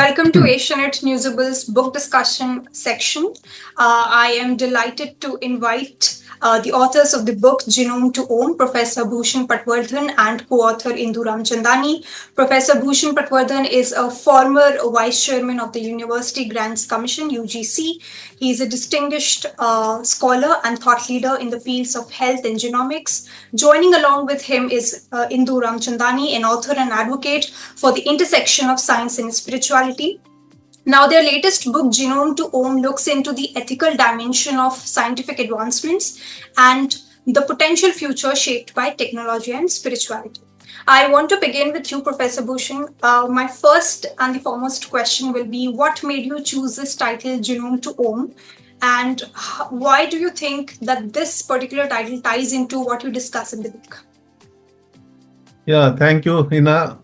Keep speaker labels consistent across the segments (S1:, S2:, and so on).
S1: Welcome to Asianet Newsable's book discussion section. I am delighted to invite the authors of the book Genome to Own, Professor Bhushan Patwardhan and co-author Indu Ramchandani. Professor Bhushan Patwardhan is a former vice chairman of the University Grants Commission, UGC. He is a distinguished scholar and thought leader in the fields of health and genomics. Joining along with him is Indu Ramchandani, an author and advocate for the intersection of science and spirituality. Now, their latest book, Genome to Own, looks into the ethical dimension of scientific advancements and the potential future shaped by technology and spirituality. I want to begin with you, Professor Bhushan. My first and the foremost question will be, what made you choose this title, Genome to Own? And why do you think that this particular title ties into what you discuss in the book?
S2: Yeah, thank you, Hina.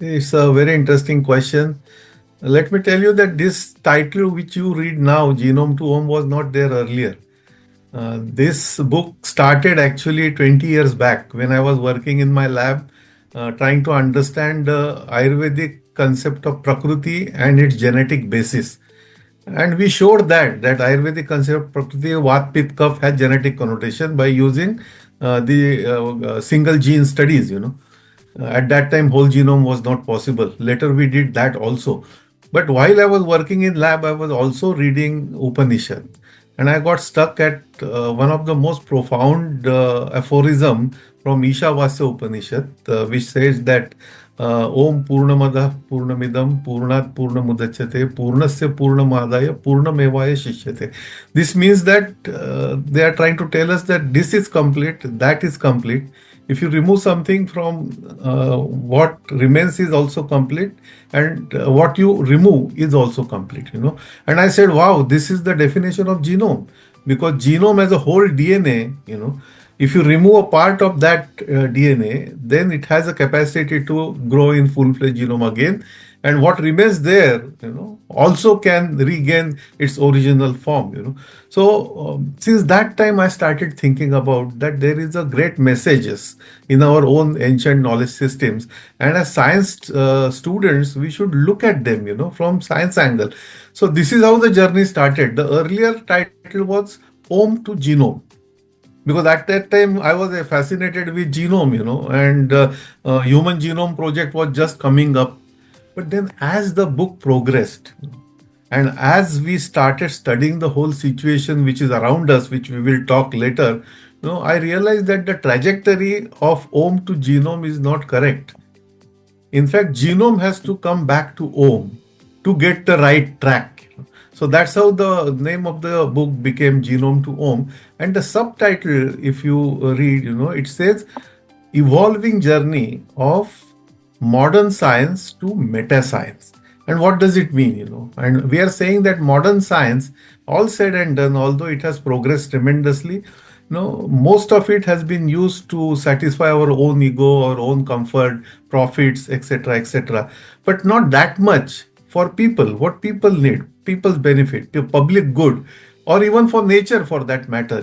S2: It's a very interesting question. Let me tell you that this title which you read now, Genome to Own, was not there earlier. This book started actually 20 years back when I was working in my lab trying to understand the Ayurvedic concept of Prakriti and its genetic basis. And we showed that Ayurvedic concept of Prakriti, Vat, Pitta, Kapha has genetic connotation by using the single gene studies. At that time, whole genome was not possible. Later, we did that also. But while I was working in lab, I was also reading Upanishad. And I got stuck at one of the most profound aphorism from Ishavasya Upanishad, which says that Om Purnamadah Purnamidam Purnat Purnamudachyate Purnasya Purnamadaya Purnamevaya Shishyate. This means that they are trying to tell us that this is complete, that is complete. If you remove something from what remains is also complete, and what you remove is also complete. And I said, wow, this is the definition of genome, because genome as a whole DNA, if you remove a part of that DNA, then it has a capacity to grow in full-fledged genome again. And what remains there, also can regain its original form. So since that time, I started thinking about that there is a great messages in our own ancient knowledge systems. And as science students, we should look at them, from science angle. So this is how the journey started. The earlier title was Om to Genome, because at that time I was fascinated with genome, and human genome project was just coming up. But then as the book progressed, and as we started studying the whole situation which is around us, which we will talk later, I realized that the trajectory of Om to genome is not correct. In fact, genome has to come back to Om to get the right track. So that's how the name of the book became Genome to Om. And the subtitle, if you read, it says Evolving Journey of Modern Science to Meta Science. And what does it mean? And we are saying that modern science, all said and done, although it has progressed tremendously, most of it has been used to satisfy our own ego, our own comfort, profits, etc., etc. But not that much for people, what people need, people's benefit, public good, or even for nature for that matter.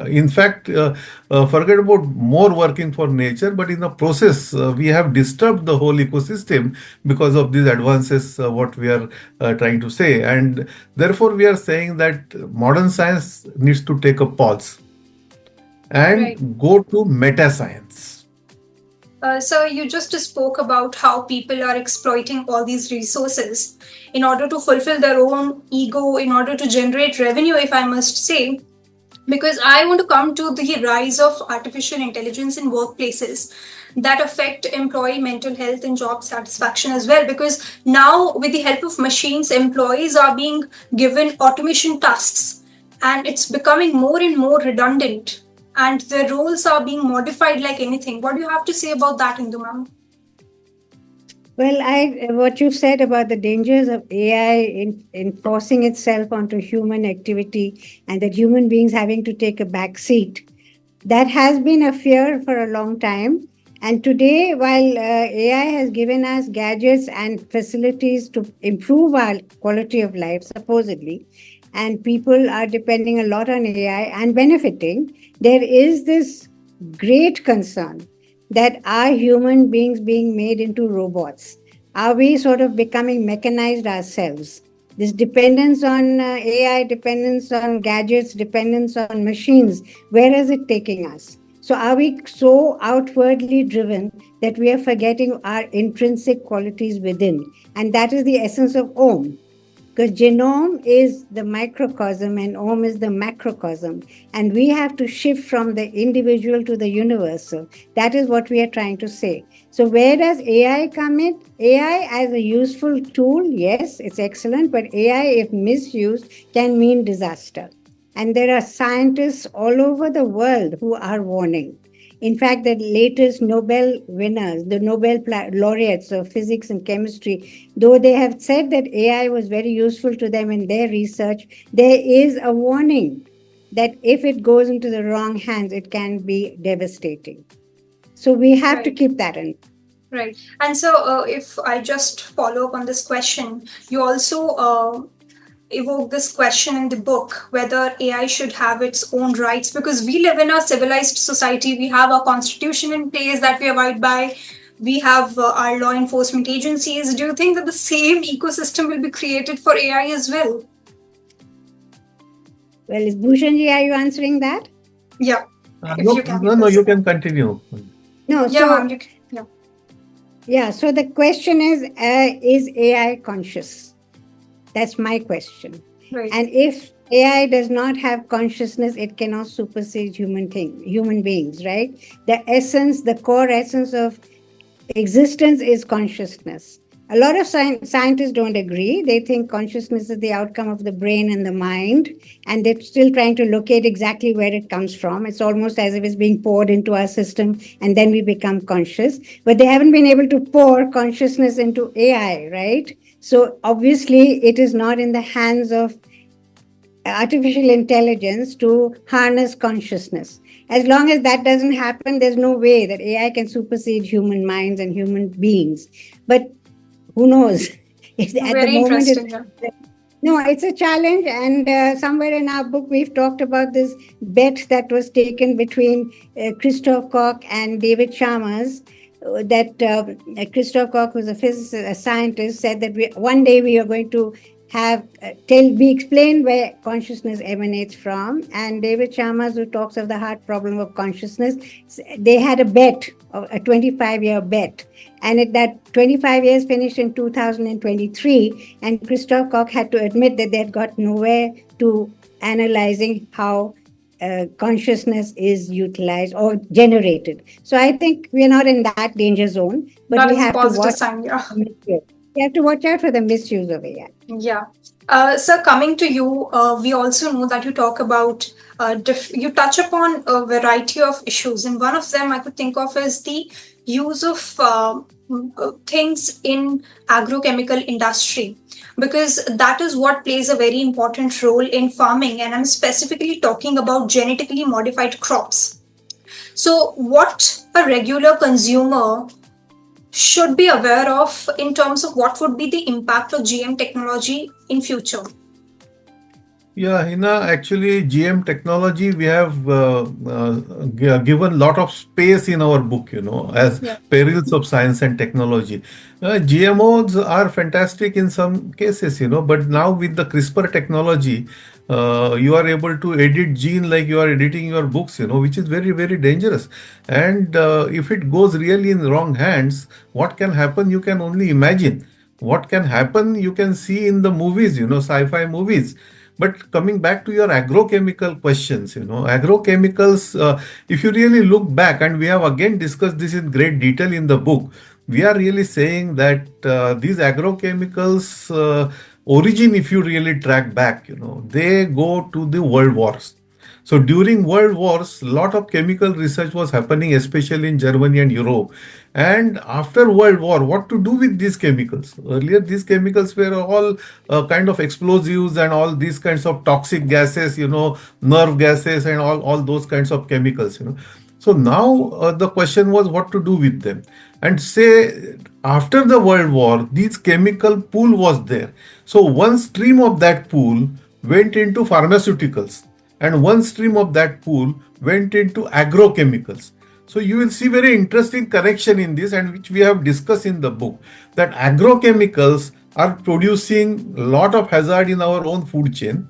S2: In fact, forget about more working for nature, but in the process, we have disturbed the whole ecosystem because of these advances, what we are trying to say. And therefore, we are saying that modern science needs to take a pause and go to meta science.
S1: So you just spoke about how people are exploiting all these resources in order to fulfill their own ego, in order to generate revenue, if I must say. Because I want to come to the rise of artificial intelligence in workplaces that affect employee mental health and job satisfaction as well. Because now, with the help of machines, employees are being given automation tasks, and it's becoming more and more redundant. And their roles are being modified like anything. What do you have to say about that, Indu ma'am?
S3: Well, what you said about the dangers of AI enforcing itself onto human activity and that human beings having to take a back seat, that has been a fear for a long time. And today, while AI has given us gadgets and facilities to improve our quality of life, supposedly, and people are depending a lot on AI and benefiting, there is this great concern that are human beings being made into robots? Are we sort of becoming mechanized ourselves? This dependence on AI, dependence on gadgets, dependence on machines, where is it taking us? So, are we so outwardly driven that we are forgetting our intrinsic qualities within? And that is the essence of Om, because genome is the microcosm and Om is the macrocosm. And we have to shift from the individual to the universal. That is what we are trying to say. So, where does AI come in? AI as a useful tool, yes, it's excellent, but AI, if misused, can mean disaster. And there are scientists all over the world who are warning. In fact, the latest Nobel winners, the laureates of physics and chemistry, though they have said that AI was very useful to them in their research, there is a warning that if it goes into the wrong hands, it can be devastating. So we have to
S1: Right.
S3: keep that in.
S1: Right. And so, if I just follow up on this question, you also evoke this question in the book whether AI should have its own rights, because we live in a civilized society. We have a constitution in place that we abide by. We have our law enforcement agencies. Do you think that the same ecosystem will be created for AI as well?
S3: Well, is Bhushanji, are you answering that?
S1: Yeah, if
S2: No,
S1: you can.
S2: no, no, you can continue.
S3: No,
S1: Yeah, ma'am.
S3: so
S1: Yeah.
S3: yeah, so the question is AI conscious? That's my question.
S1: Right.
S3: And if AI does not have consciousness, it cannot supersede human beings, right? The core essence of existence is consciousness. A lot of scientists don't agree. They think consciousness is the outcome of the brain and the mind, and they're still trying to locate exactly where it comes from. It's almost as if it's being poured into our system, and then we become conscious. But they haven't been able to pour consciousness into AI, right? So obviously, it is not in the hands of artificial intelligence to harness consciousness. As long as that doesn't happen, there's no way that AI can supersede human minds and human beings. But who knows? At the
S1: Very
S3: moment,
S1: interesting. Yeah.
S3: no, it's a challenge. And somewhere in our book, we've talked about this bet that was taken between Christoph Koch and David Chalmers. That Christoph Koch, who's a physicist, a scientist, said that one day we are going to have we explain where consciousness emanates from. And David Chalmers, who talks of the hard problem of consciousness, they had a bet, a 25-year bet. And that 25 years finished in 2023. And Christoph Koch had to admit that they had got nowhere to analyzing how consciousness is utilized or generated. So I think we're not in that danger zone, but
S1: That
S3: we
S1: is a
S3: have to
S1: positive
S3: watch.
S1: sign. Yeah.
S3: We have to watch out for the misuse of AI.
S1: Yeah. Sir, coming to you, we also know that you talk about, you touch upon a variety of issues. And one of them I could think of is the use of things in agrochemical industry, because that is what plays a very important role in farming. And I'm specifically talking about genetically modified crops. So, what a regular consumer should be aware of in terms of what would be the impact of GM technology in future?
S2: Yeah, Hina, actually, GM technology, we have given a lot of space in our book, as
S1: Yeah.
S2: perils of science and technology. GMOs are fantastic in some cases, but now with the CRISPR technology, you are able to edit gene like you are editing your books, which is very, very dangerous. And if it goes really in wrong hands, what can happen, you can only imagine. What can happen, you can see in the movies, sci-fi movies. But coming back to your agrochemical questions, agrochemicals, if you really look back, and we have again discussed this in great detail in the book, we are really saying that these agrochemicals origin, if you really track back, they go to the world wars. So during world wars, a lot of chemical research was happening, especially in Germany and Europe. And after World War, what to do with these chemicals? Earlier, these chemicals were all kind of explosives and all these kinds of toxic gases, nerve gases and all those kinds of chemicals, So now the question was what to do with them. And say after the World War, this chemical pool was there. So one stream of that pool went into pharmaceuticals, and one stream of that pool went into agrochemicals. So you will see very interesting connection in this, and which we have discussed in the book, that agrochemicals are producing a lot of hazard in our own food chain,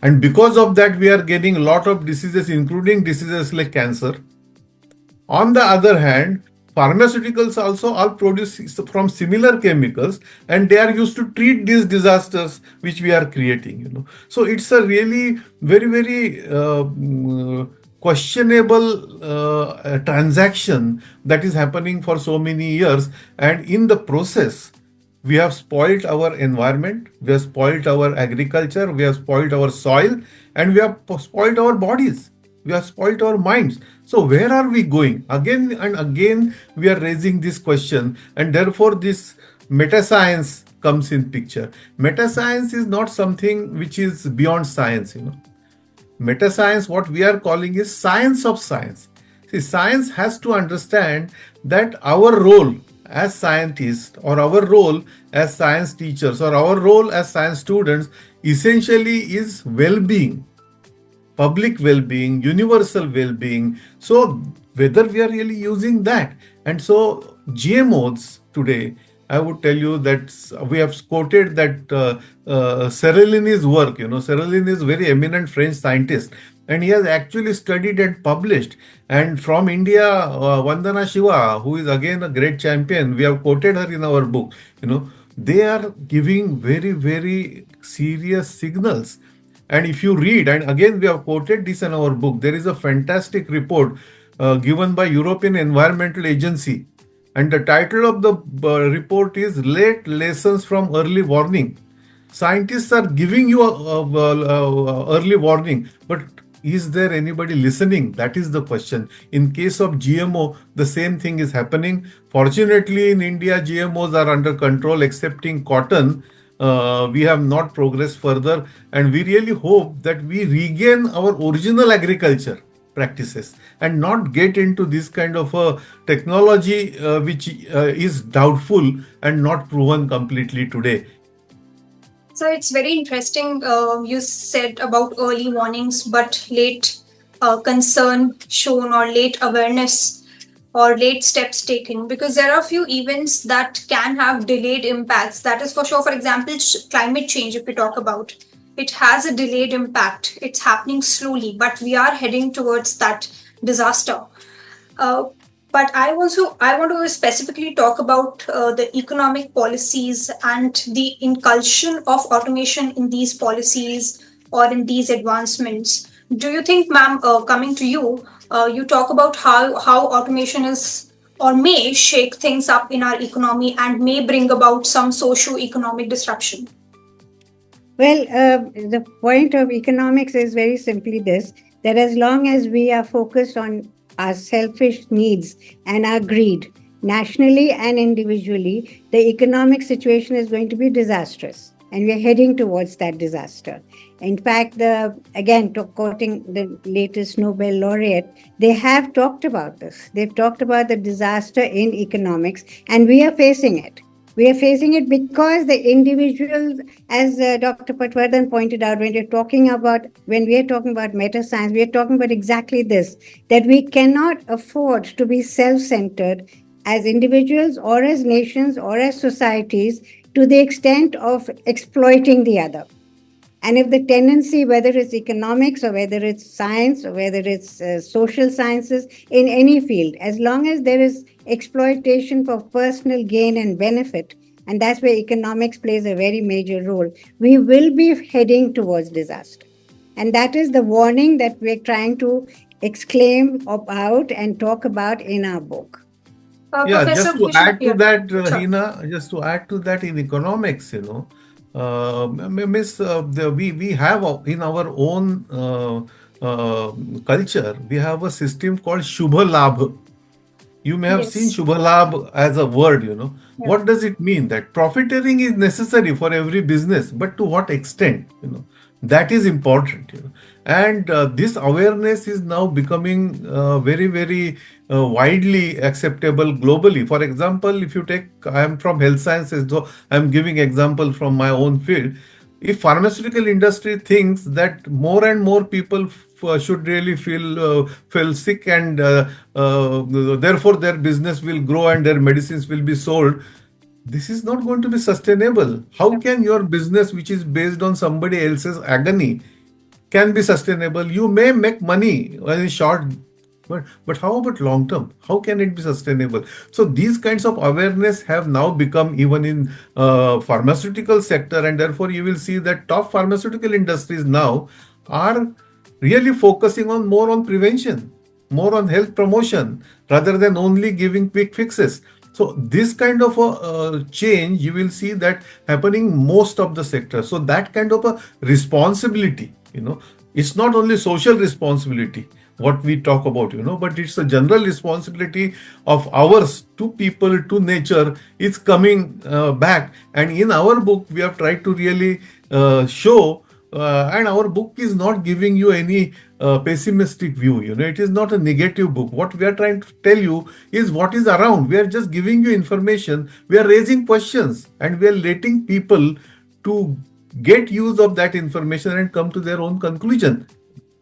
S2: and because of that we are getting a lot of diseases, including diseases like cancer. On the other hand, pharmaceuticals also are produced from similar chemicals, and they are used to treat these disasters which we are creating. So it's a really very questionable transaction that is happening for so many years, and in the process we have spoiled our environment, we have spoiled our agriculture, we have spoiled our soil, and we have spoiled our bodies, we have spoiled our minds. So where are we going? Again and again we are raising this question, and therefore this meta science comes in picture. Meta science is not something which is beyond science. Meta science, what we are calling, is science of science. See, science has to understand that our role as scientists, or our role as science teachers, or our role as science students essentially is well-being, public well-being, universal well-being. So whether we are really using that, and so GMOs today, I would tell you that we have quoted that Seralini's work. Seralini is very eminent French scientist, and he has actually studied and published. And from India, Vandana Shiva, who is again a great champion, we have quoted her in our book. They are giving very serious signals. And if you read, and again we have quoted this in our book, there is a fantastic report given by European Environmental Agency, and the title of the report is Late Lessons from Early Warning. Scientists are giving you a early warning, but is there anybody listening? That is the question. In case of GMO, the same thing is happening. Fortunately, in India, GMOs are under control, excepting cotton. We have not progressed further, and we really hope that we regain our original agriculture practices and not get into this kind of a technology which is doubtful and not proven completely today.
S1: So it's very interesting. You said about early warnings, but late concern shown, or late awareness, or late steps taken, because there are a few events that can have delayed impacts. That is for sure. For example, climate change, if we talk about, it has a delayed impact. It's happening slowly, but we are heading towards that disaster. But I want to specifically talk about the economic policies and the inclusion of automation in these policies or in these advancements. Do you think, ma'am, coming to you, you talk about how automation is or may shake things up in our economy and may bring about some socio-economic disruption?
S3: Well, the point of economics is very simply this, that as long as we are focused on our selfish needs and our greed, nationally and individually, the economic situation is going to be disastrous. And we are heading towards that disaster. In fact, quoting the latest Nobel laureate, they have talked about this. They've talked about the disaster in economics, and we are facing it. We are facing it because the individuals, as Dr. Patwardhan pointed out, when we are talking about meta science, we are talking about exactly this, that we cannot afford to be self-centered as individuals or as nations or as societies to the extent of exploiting the other. And if the tendency, whether it's economics or whether it's science or whether it's social sciences, in any field, as long as there is exploitation for personal gain and benefit, and that's where economics plays a very major role, we will be heading towards disaster. And that is the warning that we're trying to exclaim about and talk about in our book.
S2: Just to add to that,
S1: sure.
S2: Hina, just to add to that, in economics, we have in our own culture, we have a system called Shubha Labh. You may have seen Shubha Labh as a word.
S1: Yeah.
S2: What does it mean? That profiteering is necessary for every business, but to what extent? That is important. And this awareness is now becoming very widely acceptable globally. For example, if you take, I am from health sciences, so I am giving example from my own field. if pharmaceutical industry thinks that more and more people should really feel sick, and therefore their business will grow and their medicines will be sold, this is not going to be sustainable. How can your business, which is based on somebody else's agony, can be sustainable? You may make money in short, but how about long term? How can it be sustainable? So these kinds of awareness have now become even in pharmaceutical sector, and therefore you will see that top pharmaceutical industries now are really focusing on more on prevention, more on health promotion, rather than only giving quick fixes. So this kind of a change you will see that happening most of the sector. So that kind of a responsibility, it's not only social responsibility what we talk about, but it's a general responsibility of ours to people, to nature. It's coming back, and in our book we have tried to really show. And our book is not giving you any pessimistic view. It is not a negative book. What we are trying to tell you is what is around. We are just giving you information. We are raising questions, and we are letting people to get use of that information and come to their own conclusion.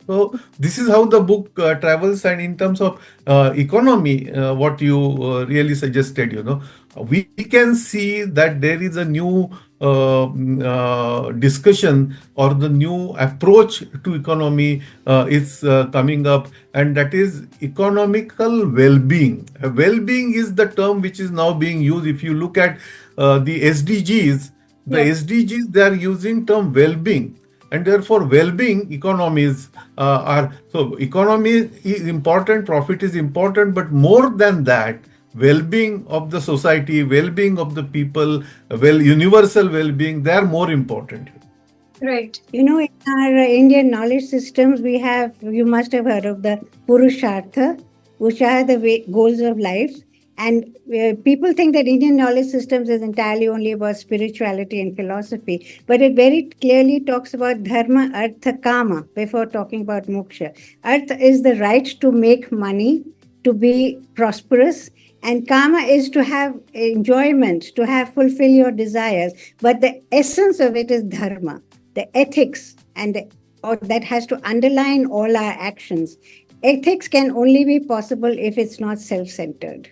S2: So this is how the book travels. And in terms of economy, what you really suggested, we can see that there is a new discussion, or the new approach to economy is coming up, and that is economical well-being. Well-being is the term which is now being used. If you look at the SDGs, SDGs, they are using term well-being, and therefore well-being economies are, so economy is important, profit is important, but more than that, well-being of the society, well-being of the people, universal well-being, they are more important.
S1: Right.
S3: In our Indian knowledge systems, we have, you must have heard of the Purushartha, which are the goals of life. And people think that Indian knowledge systems is entirely only about spirituality and philosophy, but it very clearly talks about dharma, artha, kama before talking about moksha. Artha is the right to make money, to be prosperous, and kama is to have enjoyment, to have fulfill your desires. But the essence of it is dharma, the ethics, or that has to underline all our actions. Ethics can only be possible if it's not self-centered.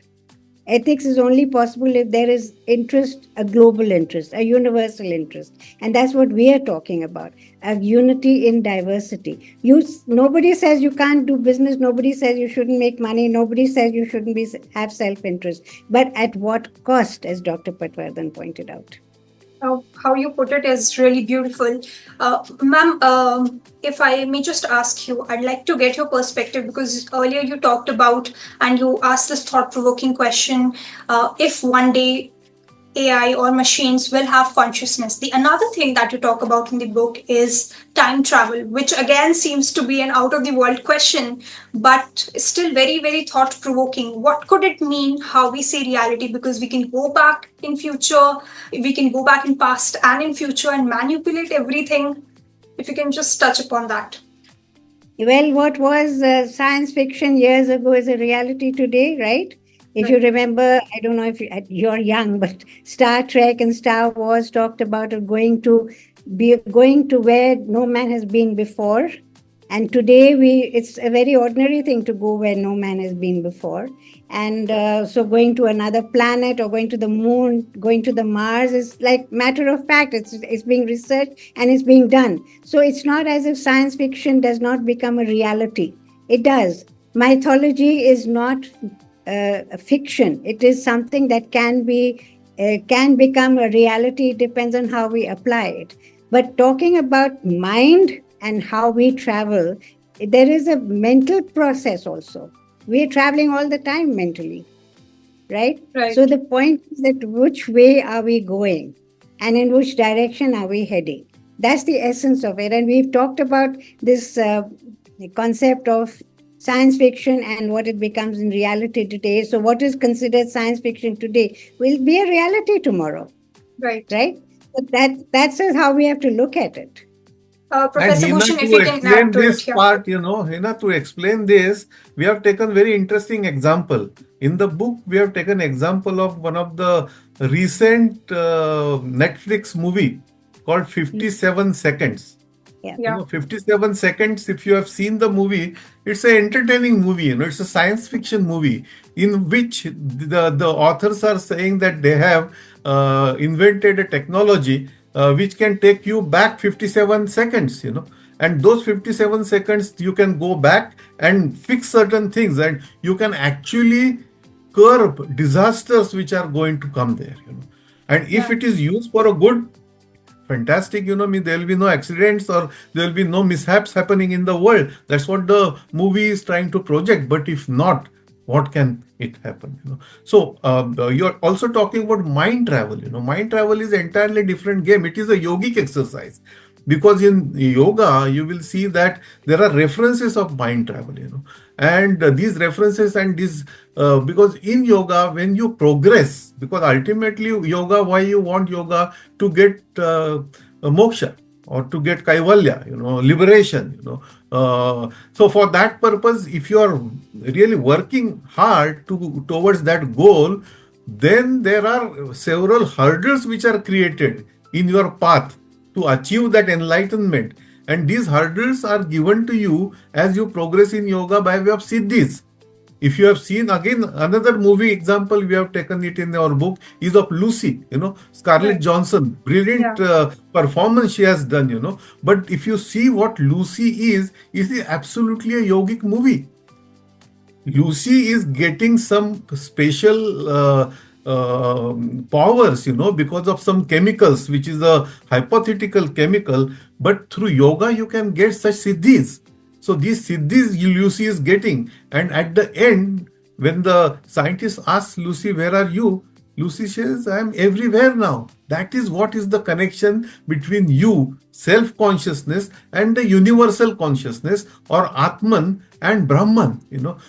S3: Ethics is only possible if there is interest, a global interest, a universal interest. And that's what we are talking about, a unity in diversity. Nobody says you can't do business. Nobody says you shouldn't make money. Nobody says you shouldn't have self-interest. But at what cost, as Dr. Patwardhan pointed out?
S1: How you put it is really beautiful. Ma'am, if I may just ask you, I'd like to get your perspective, because earlier you talked about and you asked this thought-provoking question, if one day AI or machines will have consciousness. The another thing that you talk about in the book is time travel, which again seems to be an out of the world question, but still very, very thought provoking. What could it mean how we see reality? Because we can go back in future, we can go back in past and in future and manipulate everything. If you can just touch upon that.
S3: Well, what was science fiction years ago is a reality today, right? If you remember, I don't know if you're young, but Star Trek and Star Wars talked about it going to where no man has been before. And today it's a very ordinary thing to go where no man has been before. And so going to another planet or going to the moon, going to the Mars is like matter of fact. It's being researched and it's being done. So it's not as if science fiction does not become a reality. It does. Mythology is not a fiction. It is something that can become a reality. It depends on how we apply it. But talking about mind and how we travel, there is a mental process also. We are traveling all the time mentally, right? So the point is that which way are we going and in which direction are we heading? That's the essence of it. And we've talked about this concept of science fiction and what it becomes in reality today. So what is considered science fiction today will be a reality tomorrow.
S1: Right.
S3: So that's how we have to look at it.
S1: Professor Bhushan, if you can add to
S2: this
S1: it,
S2: part, Hina, to explain this, we have taken very interesting example. In the book, we have taken example of one of the recent Netflix movie, called 57 Seconds.
S3: Yeah.
S1: Yeah.
S2: 57 Seconds, if you have seen the movie, it's an entertaining movie. It's a science fiction movie in which the authors are saying that they have invented a technology which can take you back 57 seconds. And those 57 seconds, you can go back and fix certain things, and you can actually curb disasters which are going to come there. And if
S1: Yeah.
S2: it is used for a good, fantastic, there will be no accidents or there will be no mishaps happening in the world. That's what the movie is trying to project. But if not, what can it happen? So you're also talking about mind travel. Mind travel is an entirely different game. It is a yogic exercise, because in yoga you will see that there are references of mind travel. And these references and these because in yoga, when you progress, because ultimately yoga, why you want yoga? To get moksha, or to get kaivalya, liberation. So for that purpose, if you are really working hard towards that goal, then there are several hurdles which are created in your path to achieve that enlightenment. And these hurdles are given to you as you progress in yoga by way of siddhis. If you have seen, again, another movie example, we have taken it in our book, is of Lucy. Scarlett
S1: Right.
S2: Johansson, brilliant
S1: Yeah.
S2: performance she has done. But if you see what Lucy is absolutely a yogic movie. Lucy is getting some special powers, because of some chemicals, which is a hypothetical chemical. But through yoga, you can get such siddhis. So these siddhis Lucy is getting. And at the end, when the scientist asks Lucy, "Where are you?" Lucy says, "I am everywhere now." That is what is the connection between you, self consciousness, and the universal consciousness, or Atman and Brahman.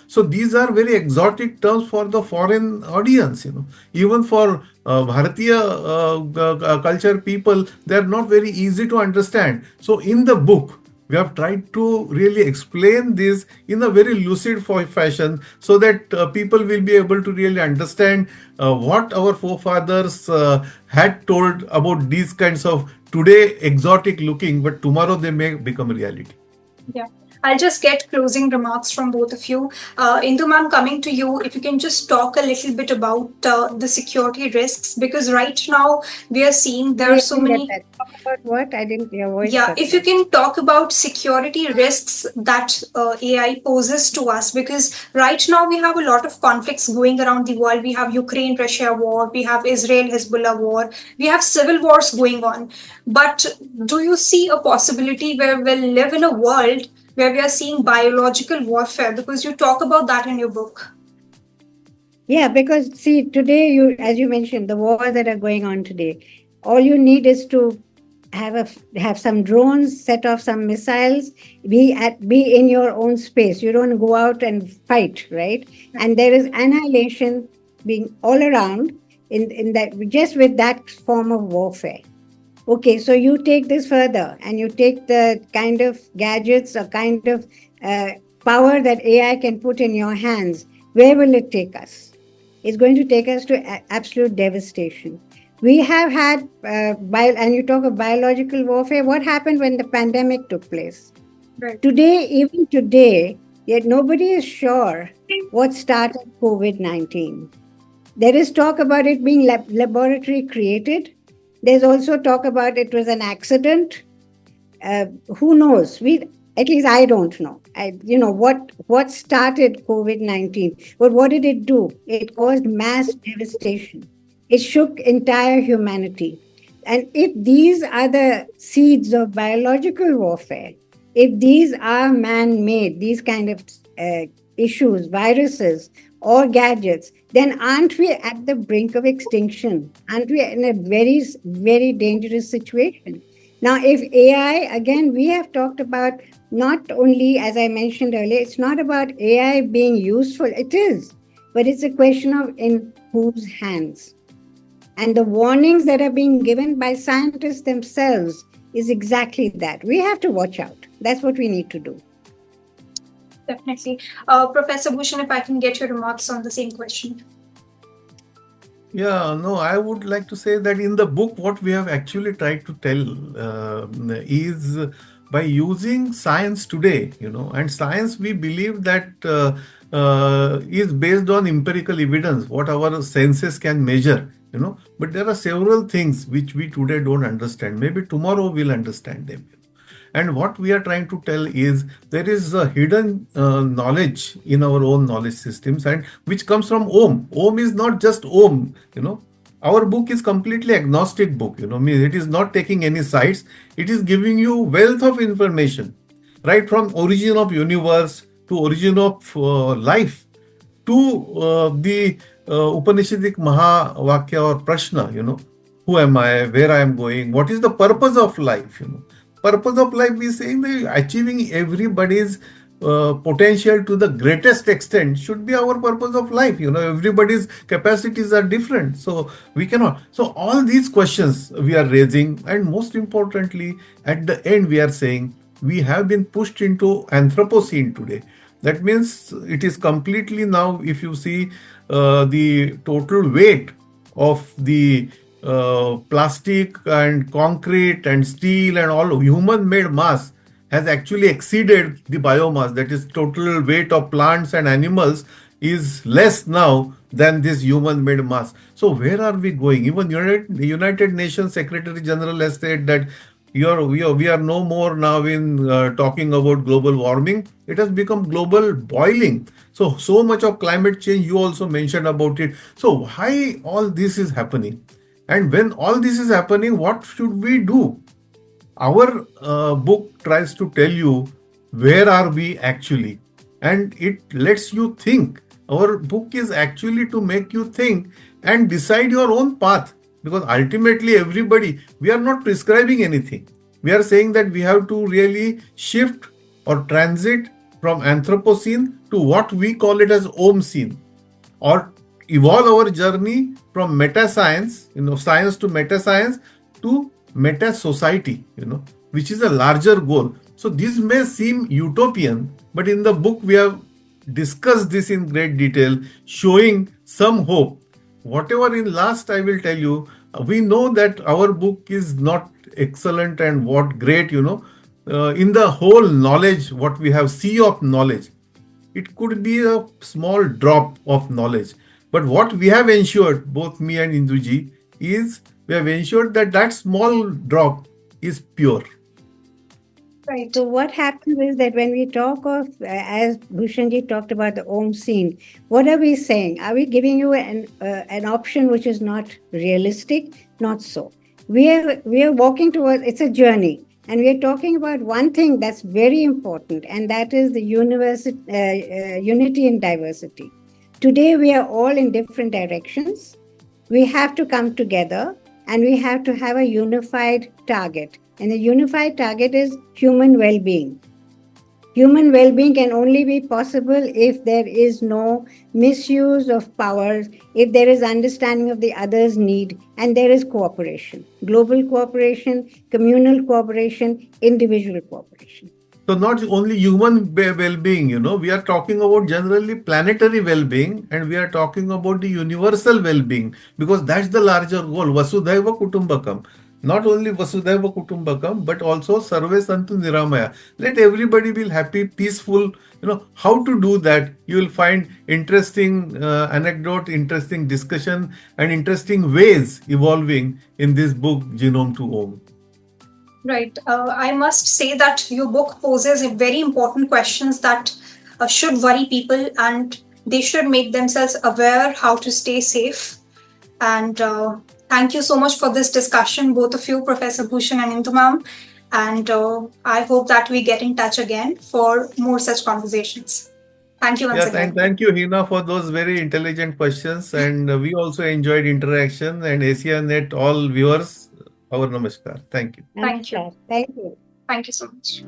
S2: So these are very exotic terms for the foreign audience. Even for Bharatiya culture people, they are not very easy to understand. So in the book, we have tried to really explain this in a very lucid fashion, so that people will be able to really understand what our forefathers had told about these kinds of today exotic looking, but tomorrow they may become reality.
S1: Yeah. I'll just get closing remarks from both of you. Indu ma'am, coming to you, if you can just talk a little bit about the security risks, because right now we are seeing there
S3: I
S1: are so
S3: didn't get
S1: many.
S3: that. Talk about what? I didn't. Your voice
S1: Yeah,
S3: cut
S1: if you
S3: off.
S1: can talk about security risks that AI poses to us, because right now we have a lot of conflicts going around the world. We have Ukraine-Russia war, we have Israel-Hezbollah war, we have civil wars going on. But do you see a possibility where we'll live in a world where we are seeing biological warfare? Because you talk about that in your book.
S3: Yeah, because see, today as you mentioned, the wars that are going on today, all you need is to have some drones, set off some missiles, be in your own space. You don't go out and fight, right? And there is annihilation being all around in that, just with that form of warfare. Okay, so you take this further and you take the kind of gadgets or kind of uh, power that AI can put in your hands. Where will it take us? It's going to take us to absolute devastation. We have had, and you talk of biological warfare. What happened when the pandemic took place?
S1: Right.
S3: Today, even today, yet nobody is sure what started COVID-19. There is talk about it being laboratory created. There's also talk about it was an accident. Who knows? At least I don't know. What started COVID-19, but what did it do? It caused mass devastation. It shook entire humanity. And if these are the seeds of biological warfare, if these are man-made, these kind of issues, viruses, or gadgets, then aren't we at the brink of extinction? Aren't we in a very, very dangerous situation? Now, if AI, again, we have talked about not only, as I mentioned earlier, it's not about AI being useful. It is, but it's a question of in whose hands. And the warnings that are being given by scientists themselves is exactly that. We have to watch out. That's what we need to do.
S1: Definitely. Professor Bhushan, if I can get your remarks on the same question.
S2: Yeah, no, I would like to say that in the book, what we have actually tried to tell is by using science today, and science we believe that is based on empirical evidence, what our senses can measure, but there are several things which we today don't understand. Maybe tomorrow we'll understand them. And what we are trying to tell is there is a hidden knowledge in our own knowledge systems, and which comes from Om. Om is not just Om. Our book is completely agnostic book. Means it is not taking any sides. It is giving you wealth of information, right from origin of universe to origin of life to the Upanishadic Mahavakya or Prashna, who am I, where I am going, what is the purpose of life, Purpose of life is saying that achieving everybody's potential to the greatest extent should be our purpose of life. Everybody's capacities are different. So we cannot. So all these questions we are raising, and most importantly, at the end, we are saying we have been pushed into Anthropocene today. That means it is completely now, if you see the total weight of the plastic and concrete and steel and all human made mass has actually exceeded the biomass. That is, total weight of plants and animals is less now than this human made mass. So where are we going? Even United Nations Secretary General has said that we are no more now in talking about global warming. It has become global boiling. So much of climate change, you also mentioned about it. So why all this is happening? And when all this is happening, what should we do? Our book tries to tell you where are we actually, and it lets you think. Our book is actually to make you think and decide your own path, because ultimately everybody, we are not prescribing anything. We are saying that we have to really shift or transit from Anthropocene to what we call it as Om scene, or evolve our journey from meta science, science to meta science to meta society, which is a larger goal. So this may seem utopian, but in the book we have discussed this in great detail, showing some hope. Whatever in last I will tell you, we know that our book is not excellent and what great, in the whole knowledge, what we have, sea of knowledge. It could be a small drop of knowledge. But what we have ensured, both me and Induji, is we have ensured that that small drop is pure.
S3: Right. So what happens is that when we talk of, as Bhushanji talked about the Om scene, what are we saying? Are we giving you an option which is not realistic? Not so. We are walking towards. It's a journey, and we are talking about one thing that's very important, and that is the unity in diversity. Today we are all in different directions. We have to come together, and we have to have a unified target. And the unified target is human well being. Human well being can only be possible if there is no misuse of powers, if there is understanding of the other's need, and there is cooperation, global cooperation, communal cooperation, individual cooperation.
S2: So not only human well-being, we are talking about generally planetary well-being, and we are talking about the universal well-being, because that's the larger goal, Vasudhaiva Kutumbakam. Not only Vasudhaiva Kutumbakam, but also Sarve Santu Niramaya. Let everybody be happy, peaceful. How to do that? You will find interesting anecdote, interesting discussion, and interesting ways evolving in this book, Genome to Om.
S1: Right. I must say that your book poses very important questions that should worry people, and they should make themselves aware how to stay safe. And thank you so much for this discussion, both of you, Professor Bhushan and Indu ma'am. And I hope that we get in touch again for more such conversations. Thank you once
S2: Yes,
S1: again.
S2: and thank you, Hina, for those very intelligent questions. And we also enjoyed interaction. And AsiaNet, all viewers, our namaskar. Thank you.
S1: Thank you.
S3: Thank you.
S1: Thank you so much.